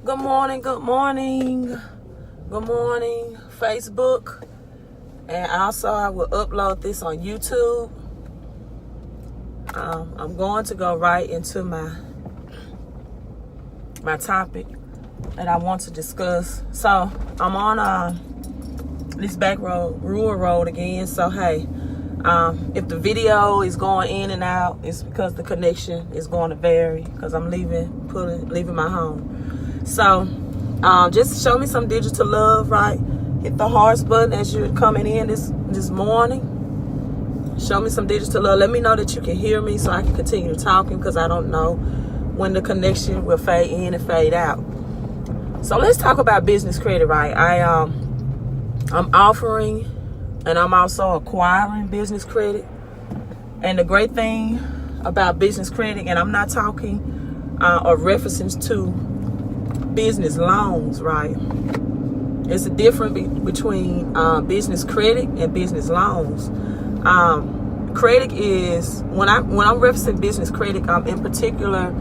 Good morning, good morning, good morning, Facebook. And also I will upload this on YouTube. I'm going to go right into my topic that I want to discuss. So I'm on this back road, rural road again. So hey, if the video is going in and out, it's because the connection is going to vary because I'm leaving my home. So just show me some digital love, right? Hit the hearts button as you're coming in this morning. Show me some digital love. Let me know that you can hear me so I can continue talking, because I don't know when the connection will fade in and fade out. So let's talk about business credit, right? I'm offering and I'm also acquiring business credit. And the great thing about business credit, and I'm not talking or references to business loans, right? It's a difference between business credit and business loans. Credit is, when I'm referencing business credit, I'm in particular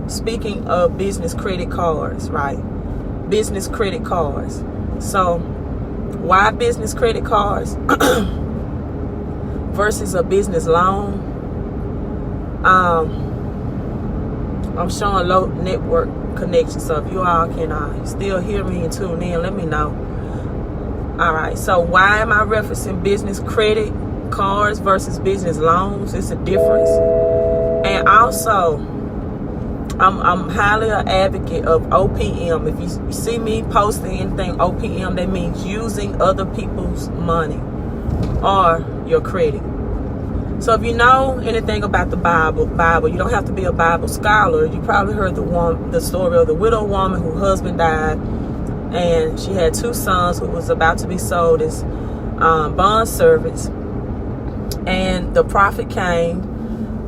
speaking of business credit cards, right? Business credit cards. So why business credit cards versus a business loan? I'm showing low network connection, so if you all can still hear me and tune in, let me know. All right, so why am I referencing business credit cards versus business loans? It's a difference. And also, I'm highly an advocate of OPM. If you see me posting anything OPM, that means using other people's money or your credit. So if you know anything about the Bible, you don't have to be a Bible scholar. You probably heard the story of the widow woman whose husband died, and she had two sons who was about to be sold as bond servants. And the prophet came,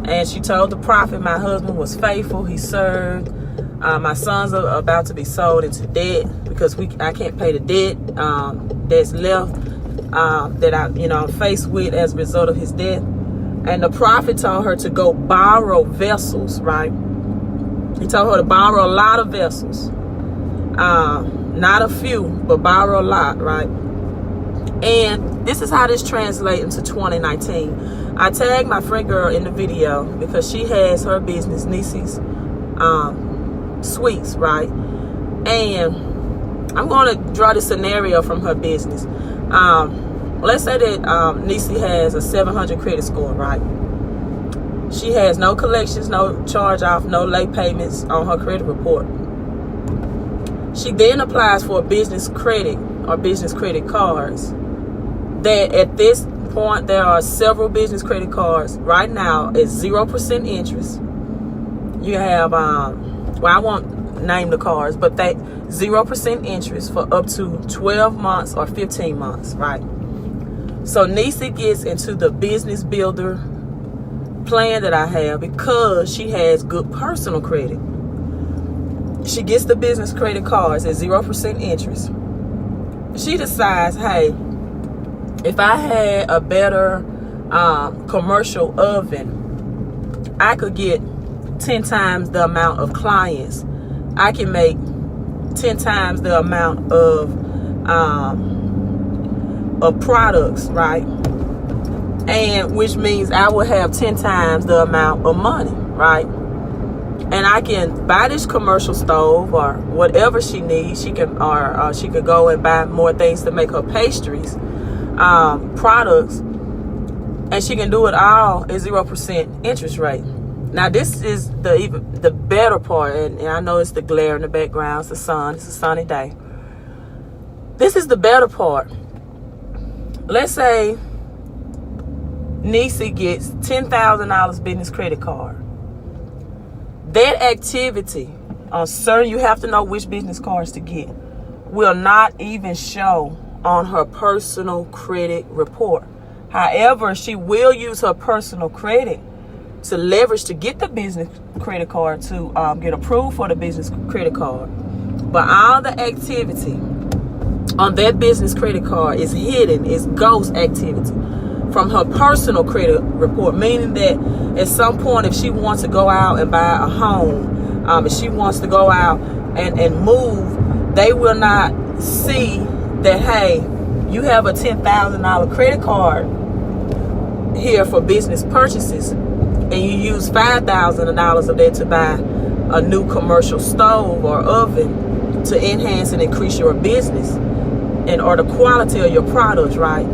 and she told the prophet, "My husband was faithful. He served. My sons are about to be sold into debt because I can't pay the debt that's left that I'm faced with as a result of his death." And the prophet told her to go borrow vessels, right? He told her to borrow a lot of vessels. Not a few, but borrow a lot, right? And this is how this translates into 2019. I tagged my friend girl in the video because she has her business, Niecy's Sweets, right? And I'm going to draw the scenario from her business. Let's say that Niecy has a 700 credit score, right? She has no collections, no charge off, no late payments on her credit report. She then applies for a business credit or business credit cards. That at this point, there are several business credit cards right now at 0% interest. You have, I won't name the cards, but that 0% interest for up to 12 months or 15 months, right? So Niecy gets into the business builder plan that I have because she has good personal credit. She gets the business credit cards at 0% interest. She decides, hey, if I had a better commercial oven, I could get 10 times the amount of clients. I can make 10 times the amount of products, right? And which means I will have 10 times the amount of money, right? And I can buy this commercial stove or whatever she needs. She can go and buy more things to make her pastries, products, and she can do it all at 0% interest rate. Now this is the better part, and I know it's the glare in the background. It's the sun. It's a sunny day. This is the better part. Let's say Niecy gets $10,000 business credit card. That activity, you have to know which business cards to get, will not even show on her personal credit report. However, she will use her personal credit to leverage to get the business credit card to get approved for the business credit card. But all the activity on that business credit card is hidden, is ghost activity from her personal credit report, meaning that at some point, if she wants to go out and buy a home, if she wants to go out and move, they will not see that, hey, you have a $10,000 credit card here for business purchases, and you use $5,000 of that to buy a new commercial stove or oven to enhance and increase your business or the quality of your products, right?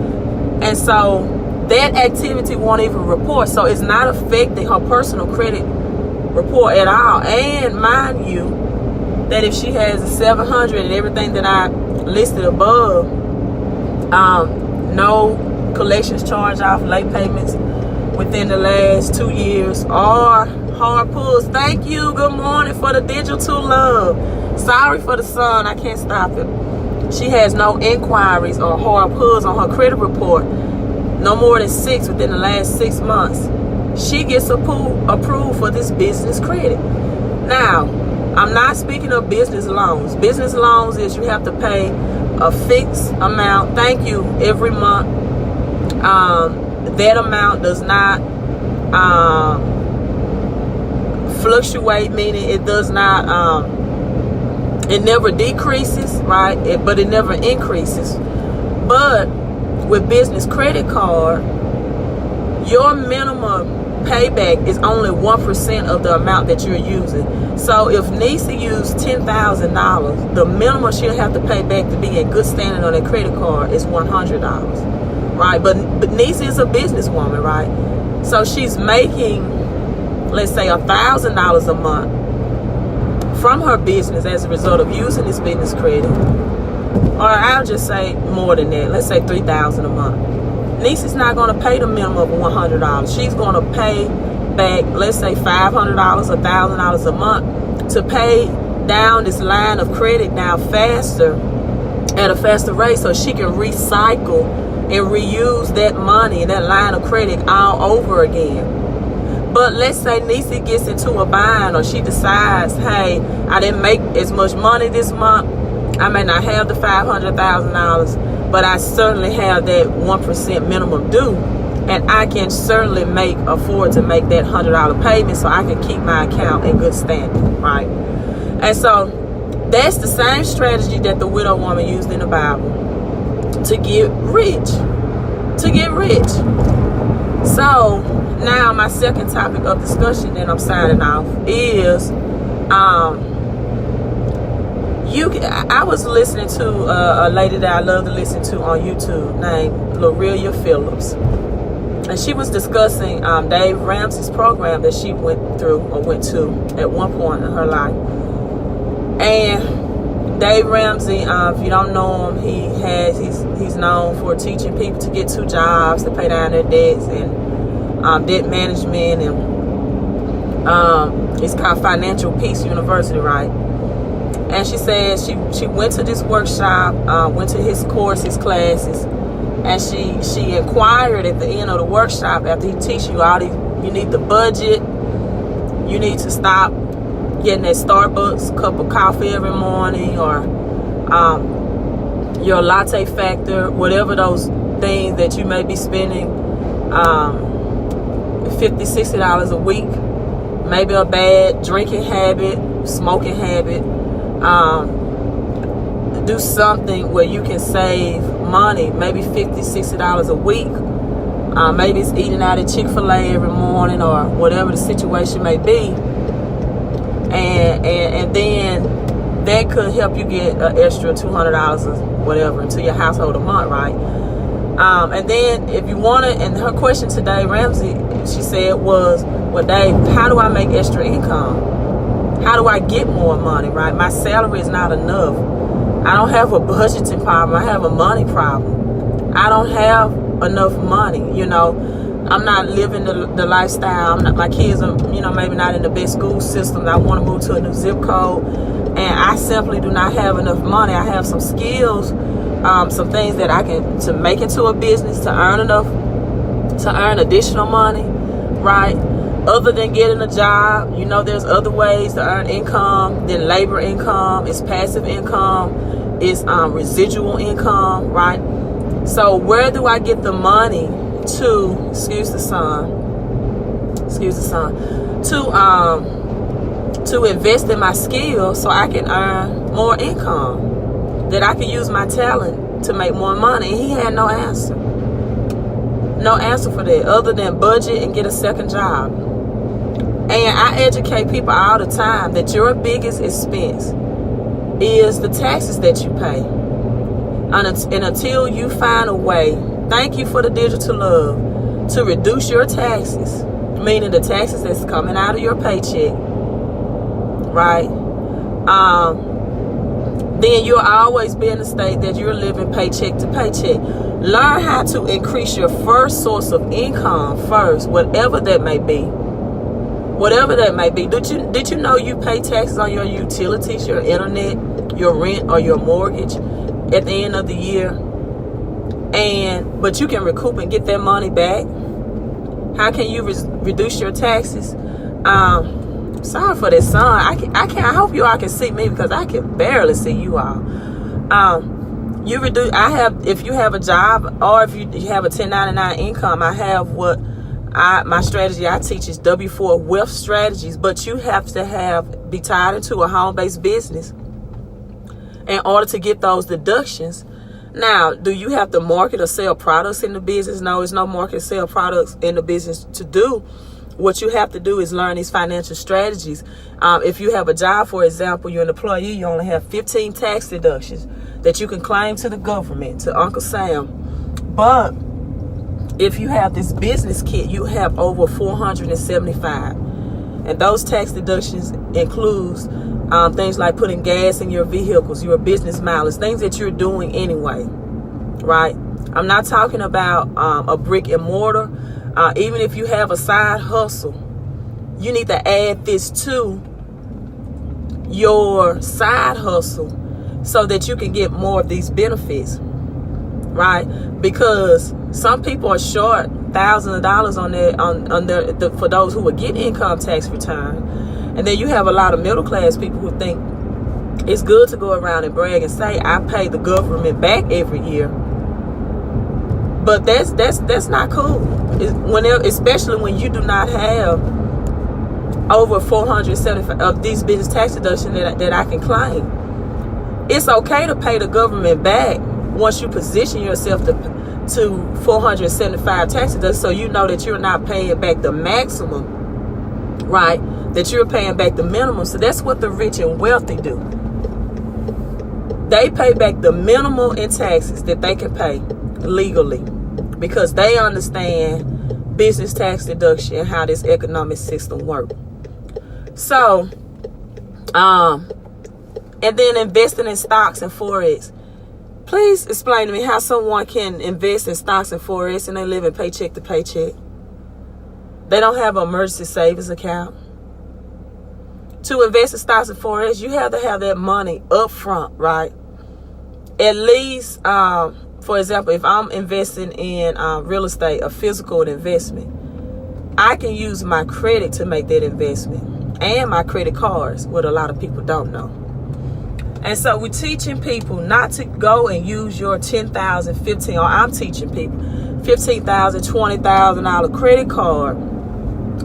And so that activity won't even report. So it's not affecting her personal credit report at all. And mind you, that if she has a 700 and everything that I listed above, no collections charge off, late payments within the last 2 years, or hard pulls. Thank you. Good morning for the digital love. Sorry for the sun. I can't stop it. She has no inquiries or hard pulls on her credit report. No more than 6 within the last 6 months. She gets approved for this business credit. Now, I'm not speaking of business loans. Business loans is you have to pay a fixed amount. Thank you. Every month. That amount does not fluctuate, meaning it does not. It never decreases, right? But it never increases. But with business credit card, your minimum payback is only 1% of the amount that you're using. So if Nisa used $10,000, the minimum she'll have to pay back to be in good standing on that credit card is $100, right? But Nisa is a businesswoman, right? So she's making, let's say, $1,000 a month from her business as a result of using this business credit. Or I'll just say more than that. Let's say $3,000 a month. Nisa's not going to pay the minimum of $100. She's going to pay back, let's say $500, $1,000 a month to pay down this line of credit now faster, at a faster rate, so she can recycle and reuse that money, that line of credit, all over again. But let's say Nisa gets into a bind, or she decides, hey, I didn't make as much money this month. I may not have the $500,000, but I certainly have that 1% minimum due, and I can certainly afford to make that $100 payment so I can keep my account in good standing, right? And so that's the same strategy that the widow woman used in the Bible to get rich. So now my second topic of discussion, and I'm signing off, is I was listening to a lady that I love to listen to on YouTube named Lorelia Phillips, and she was discussing Dave Ramsey's program that she went to at one point in her life. And Dave Ramsey, if you don't know him, he's known for teaching people to get 2 jobs to pay down their debts and debt management, and it's called Financial Peace University, right? And she said she went to this workshop, went to his courses, classes, and she inquired at the end of the workshop, after he teaches you all these, you need the budget, you need to stop getting that Starbucks cup of coffee every morning, or your latte factor, whatever those things that you may be spending $50, $60 a week, maybe a bad drinking habit, smoking habit. Do something where you can save money, maybe $50, $60 a week. Maybe it's eating out at Chick-fil-A every morning, or whatever the situation may be. And then that could help you get an extra $200 or whatever into your household a month, right? And then if you want to, and her question to Dave Ramsey, she said was, well, Dave, how do I make extra income? How do I get more money, right? My salary is not enough. I don't have a budgeting problem. I have a money problem. I don't have enough money, you know. I'm not living the lifestyle. My kids are, maybe not in the best school system. I want to move to a new zip code, and I simply do not have enough money. I have some skills, some things that I can to make into a business to earn additional money, right? Other than getting a job, there's other ways to earn income than labor income. It's passive income. It's residual income, right? So where do I get the money to to invest in my skills so I can earn more income, that I can use my talent to make more money. And he had no answer. No answer for that other than budget and get a second job. And I educate people all the time that your biggest expense is the taxes that you pay. And until you find a way, thank you for the digital love, to reduce your taxes, meaning the taxes that's coming out of your paycheck, right? Then you'll always be in a state that you're living paycheck to paycheck. Learn how to increase your first source of income first, whatever that may be. Whatever that may be. Did you know you pay taxes on your utilities, your internet, your rent, or your mortgage at the end of the year? But you can recoup and get that money back. How can you reduce your taxes? Sorry for that son. I hope you all can see me because I can barely see you all. If you have a job or if you have a 1099 income, I have my strategy I teach is W4 wealth strategies, but you have to be tied into a home-based business in order to get those deductions. Now, do you have to market or sell products in the business? No, there's no market or sell products in the business to do. What you have to do is learn these financial strategies. If you have a job, for example, you're an employee, you only have 15 tax deductions that you can claim to the government, to Uncle Sam. But if you have this business kit, you have over 475. And those tax deductions includes things like putting gas in your vehicles, your business mileage, things that you're doing anyway, right? I'm not talking about a brick and mortar. Even if you have a side hustle, you need to add this to your side hustle so that you can get more of these benefits, right? Because some people are short thousands of dollars for those who would get income tax return. And then you have a lot of middle class people who think it's good to go around and brag and say, I pay the government back every year. But that's not cool. Especially when you do not have over 475 of these business tax deductions that I can claim. It's okay to pay the government back once you position yourself to 475 tax deductions, so you know that you're not paying back the maximum, right? That you're paying back the minimum. So that's what the rich and wealthy do. They pay back the minimum in taxes that they can pay legally because they understand business tax deduction and how this economic system works. So, and then investing in stocks and Forex. Please explain to me how someone can invest in stocks and Forex and they live in paycheck to paycheck. They don't have an emergency savings account. To invest in stocks and Forex, you have to have that money up front, right? At least, for example, if I'm investing in real estate, a physical investment, I can use my credit to make that investment and my credit cards, what a lot of people don't know. And so we're teaching people not to go and use your $10,000, $15,000, or I'm teaching people $15,000, $20,000 credit card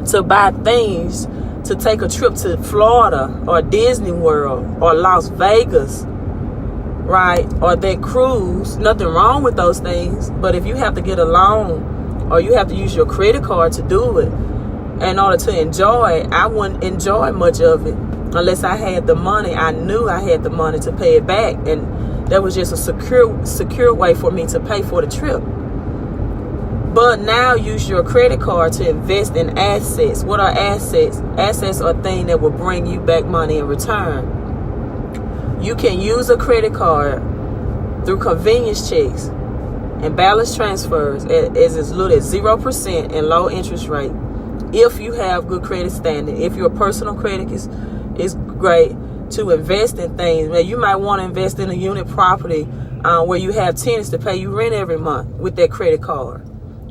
to buy things, to take a trip to Florida or Disney World or Las Vegas, right? Or that cruise. Nothing wrong with those things. But if you have to get a loan or you have to use your credit card to do it in order to enjoy it, I wouldn't enjoy much of it unless I had the money. I knew I had the money to pay it back, and that was just a secure way for me to pay for the trip. But now use your credit card to invest in assets. What are assets? Assets are things that will bring you back money in return. You can use a credit card through convenience checks and balance transfers as little as 0% and low interest rate if you have good credit standing. If your personal credit is great, to invest in things. Now, you might want to invest in a unit property where you have tenants to pay you rent every month with that credit card,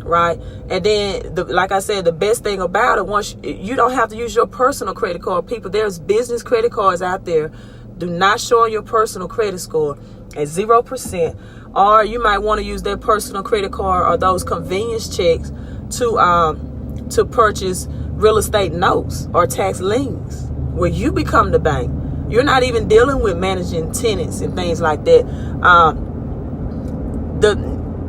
right? And then, like I said, the best thing about it, once you don't have to use your personal credit card. People, there's business credit cards out there. Do not show your personal credit score at 0%. Or you might want to use that personal credit card or those convenience checks to purchase real estate notes or tax liens, where you become the bank. You're not even dealing with managing tenants and things like that.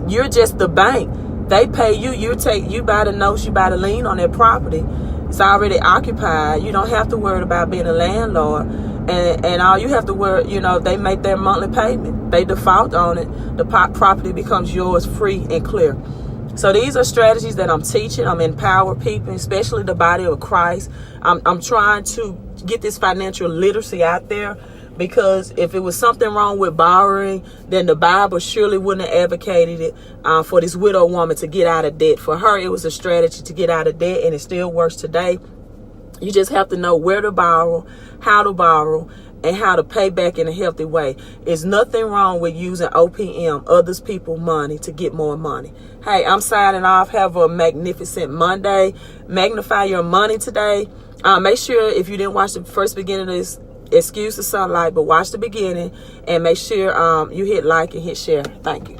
You're just the bank. They pay you. You buy the notes. You buy the lien on their property. It's already occupied. You don't have to worry about being a landlord. And all you have to worry, they make their monthly payment. They default on it. The property becomes yours free and clear. So these are strategies that I'm teaching. I'm empowering people, especially the body of Christ. I'm trying to get this financial literacy out there, because if it was something wrong with borrowing, then the Bible surely wouldn't have advocated it for this widow woman to get out of debt. For her, it was a strategy to get out of debt, and it still works today. You just have to know where to borrow, how to borrow, and how to pay back in a healthy way. There's nothing wrong with using OPM, others people's money, to get more money. Hey, I'm signing off. Have a magnificent Monday. Magnify your money today. Make sure, if you didn't watch the first beginning of this, excuse the sunlight, but watch the beginning, and make sure you hit like and hit share. Thank you.